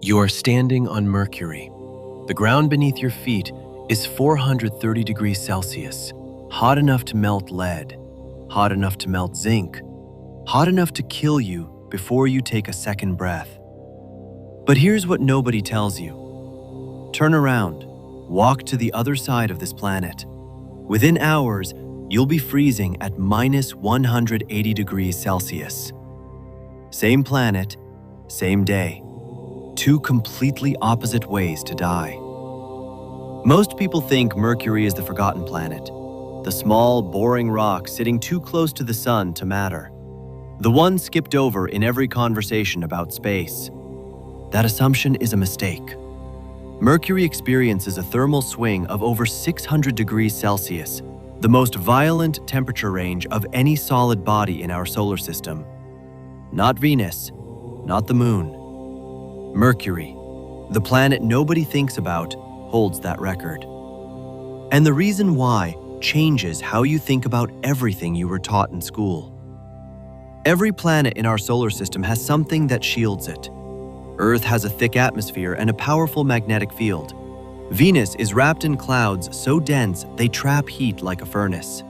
You are standing on Mercury. The ground beneath your feet is 430 degrees Celsius, hot enough to melt lead, hot enough to melt zinc, hot enough to kill you before you take a second breath. But here's what nobody tells you. Turn around, walk to the other side of this planet. Within hours, you'll be freezing at minus 180 degrees Celsius. Same planet, same day. Two completely opposite ways to die. Most people think Mercury is the forgotten planet, the small, boring rock sitting too close to the sun to matter, the one skipped over in every conversation about space. That assumption is a mistake. Mercury experiences a thermal swing of over 600 degrees Celsius, the most violent temperature range of any solid body in our solar system. Not Venus, not the Moon. Mercury, the planet nobody thinks about, holds that record. And the reason why changes how you think about everything you were taught in school. Every planet in our solar system has something that shields it. Earth has a thick atmosphere and a powerful magnetic field. Venus is wrapped in clouds so dense they trap heat like a furnace.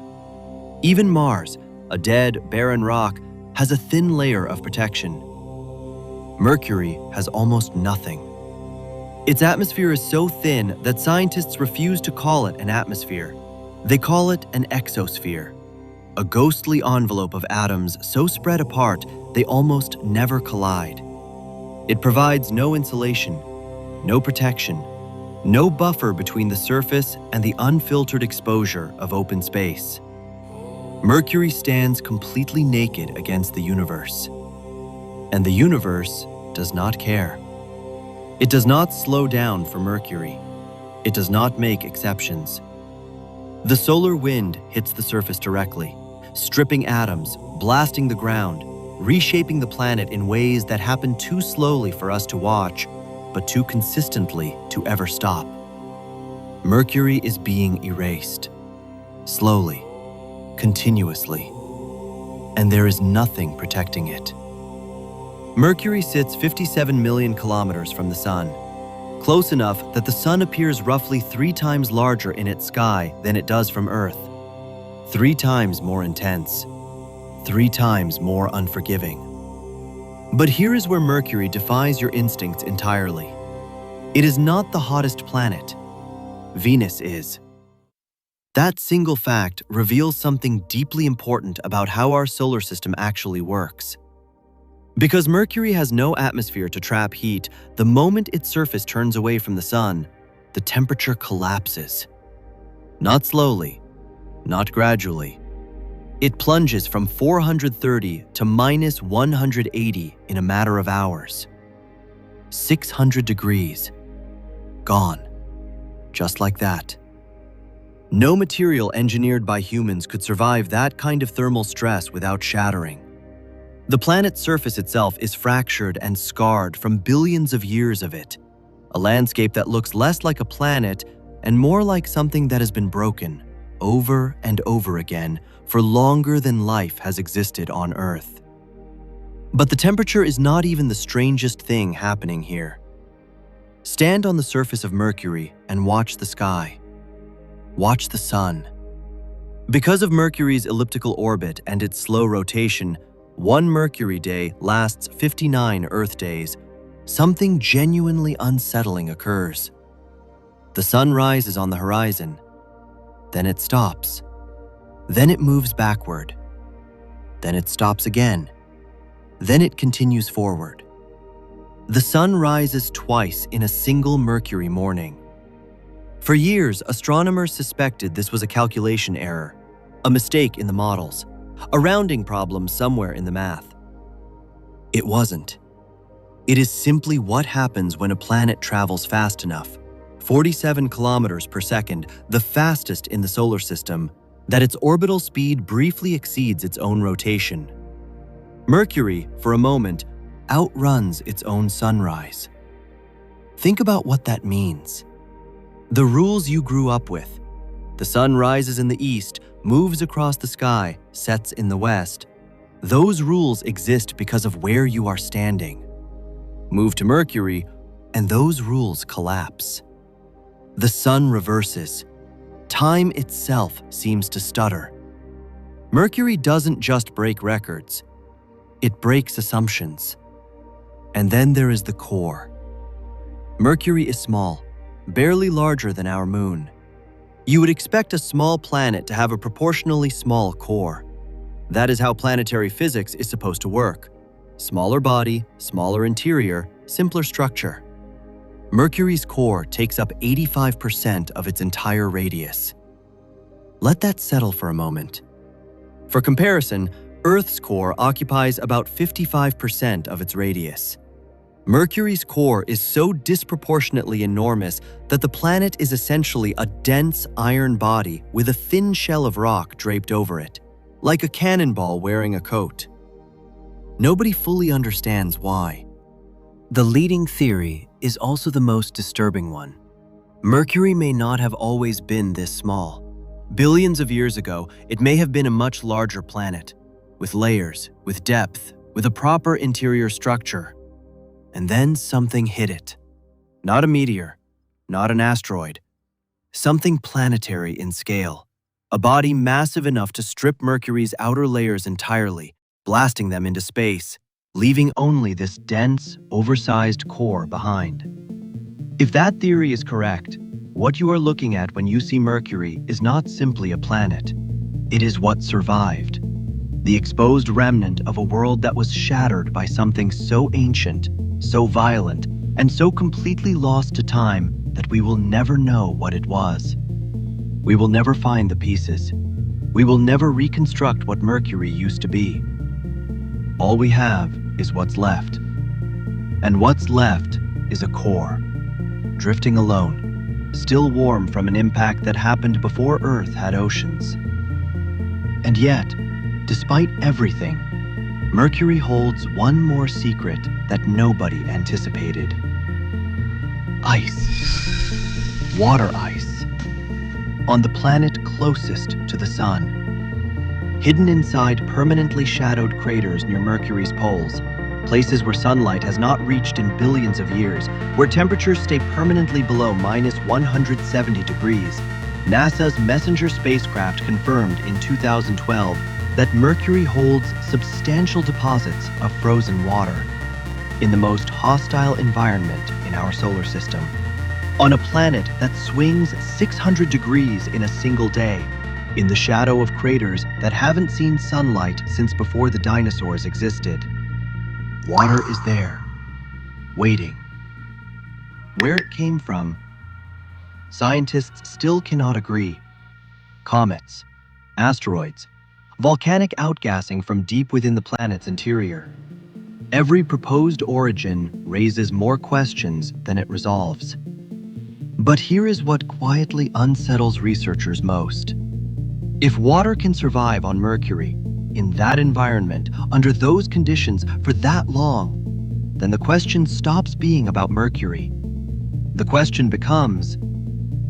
Even Mars, a dead, barren rock, has a thin layer of protection. Mercury has almost nothing. Its atmosphere is so thin that scientists refuse to call it an atmosphere. They call it an exosphere, a ghostly envelope of atoms so spread apart they almost never collide. It provides no insulation, no protection, no buffer between the surface and the unfiltered exposure of open space. Mercury stands completely naked against the universe. And the universe does not care. It does not slow down for Mercury. It does not make exceptions. The solar wind hits the surface directly, stripping atoms, blasting the ground, reshaping the planet in ways that happen too slowly for us to watch, but too consistently to ever stop. Mercury is being erased, slowly, continuously, and there is nothing protecting it. Mercury sits 57 million kilometers from the Sun, close enough that the Sun appears roughly 3 times larger in its sky than it does from Earth, 3 times more intense, 3 times more unforgiving. But here is where Mercury defies your instincts entirely. It is not the hottest planet. Venus is. That single fact reveals something deeply important about how our solar system actually works. Because Mercury has no atmosphere to trap heat, the moment its surface turns away from the sun, the temperature collapses. Not slowly, not gradually. It plunges from 430 to minus 180 in a matter of hours. 600 degrees. Gone. Just like that. No material engineered by humans could survive that kind of thermal stress without shattering. The planet's surface itself is fractured and scarred from billions of years of it, a landscape that looks less like a planet and more like something that has been broken over and over again for longer than life has existed on Earth. But the temperature is not even the strangest thing happening here. Stand on the surface of Mercury and watch the sky. Watch the sun. Because of Mercury's elliptical orbit and its slow rotation, one Mercury day lasts 59 Earth days. Something genuinely unsettling occurs. The sun rises on the horizon. Then it stops. Then it moves backward. Then it stops again. Then it continues forward. The sun rises twice in a single Mercury morning. For years, astronomers suspected this was a calculation error, a mistake in the models, a rounding problem somewhere in the math. It wasn't. It is simply what happens when a planet travels fast enough, 47 kilometers per second, the fastest in the solar system, that its orbital speed briefly exceeds its own rotation. Mercury, for a moment, outruns its own sunrise. Think about what that means. The rules you grew up with. The sun rises in the east, moves across the sky, sets in the west. Those rules exist because of where you are standing. Move to Mercury, and those rules collapse. The sun reverses. Time itself seems to stutter. Mercury doesn't just break records, it breaks assumptions. And then there is the core. Mercury is small, barely larger than our moon. You would expect a small planet to have a proportionally small core. That is how planetary physics is supposed to work. Smaller body, smaller interior, simpler structure. Mercury's core takes up 85% of its entire radius. Let that settle for a moment. For comparison, Earth's core occupies about 55% of its radius. Mercury's core is so disproportionately enormous that the planet is essentially a dense iron body with a thin shell of rock draped over it, like a cannonball wearing a coat. Nobody fully understands why. The leading theory is also the most disturbing one. Mercury may not have always been this small. Billions of years ago, it may have been a much larger planet, with layers, with depth, with a proper interior structure. And then something hit it. Not a meteor, not an asteroid. Something planetary in scale. A body massive enough to strip Mercury's outer layers entirely, blasting them into space, leaving only this dense, oversized core behind. If that theory is correct, what you are looking at when you see Mercury is not simply a planet. It is what survived. The exposed remnant of a world that was shattered by something so ancient, so violent, and so completely lost to time that we will never know what it was. We will never find the pieces. We will never reconstruct what Mercury used to be. All we have is what's left. And what's left is a core, drifting alone, still warm from an impact that happened before Earth had oceans. And yet, despite everything, Mercury holds one more secret that nobody anticipated. Ice. Water ice. On the planet closest to the sun. Hidden inside permanently shadowed craters near Mercury's poles, places where sunlight has not reached in billions of years, where temperatures stay permanently below -170 degrees, NASA's Messenger spacecraft confirmed in 2012 that Mercury holds substantial deposits of frozen water in the most hostile environment in our solar system. On a planet that swings 600 degrees in a single day, in the shadow of craters that haven't seen sunlight since before the dinosaurs existed. Water is there, waiting. Where it came from, scientists still cannot agree. Comets, asteroids, volcanic outgassing from deep within the planet's interior. Every proposed origin raises more questions than it resolves. But here is what quietly unsettles researchers most. If water can survive on Mercury, in that environment, under those conditions for that long, then the question stops being about Mercury. The question becomes,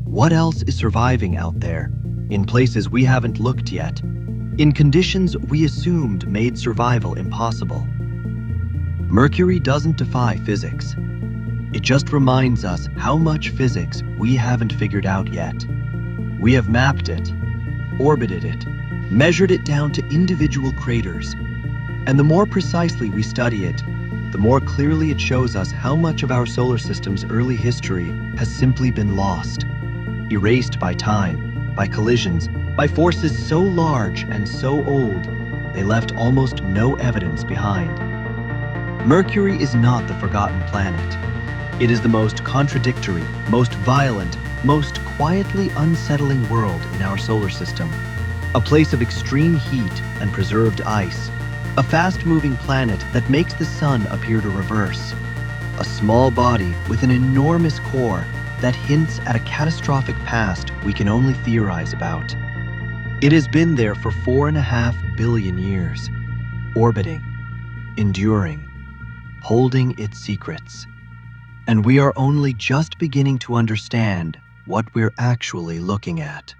what else is surviving out there, in places we haven't looked yet, in conditions we assumed made survival impossible? Mercury doesn't defy physics. It just reminds us how much physics we haven't figured out yet. We have mapped it, orbited it, measured it down to individual craters. And the more precisely we study it, the more clearly it shows us how much of our solar system's early history has simply been lost, erased by time, by collisions, by forces so large and so old, they left almost no evidence behind. Mercury is not the forgotten planet. It is the most contradictory, most violent, most quietly unsettling world in our solar system. A place of extreme heat and preserved ice. A fast-moving planet that makes the sun appear to reverse. A small body with an enormous core that hints at a catastrophic past we can only theorize about. It has been there for 4.5 billion years, orbiting, enduring, holding its secrets. And we are only just beginning to understand what we're actually looking at.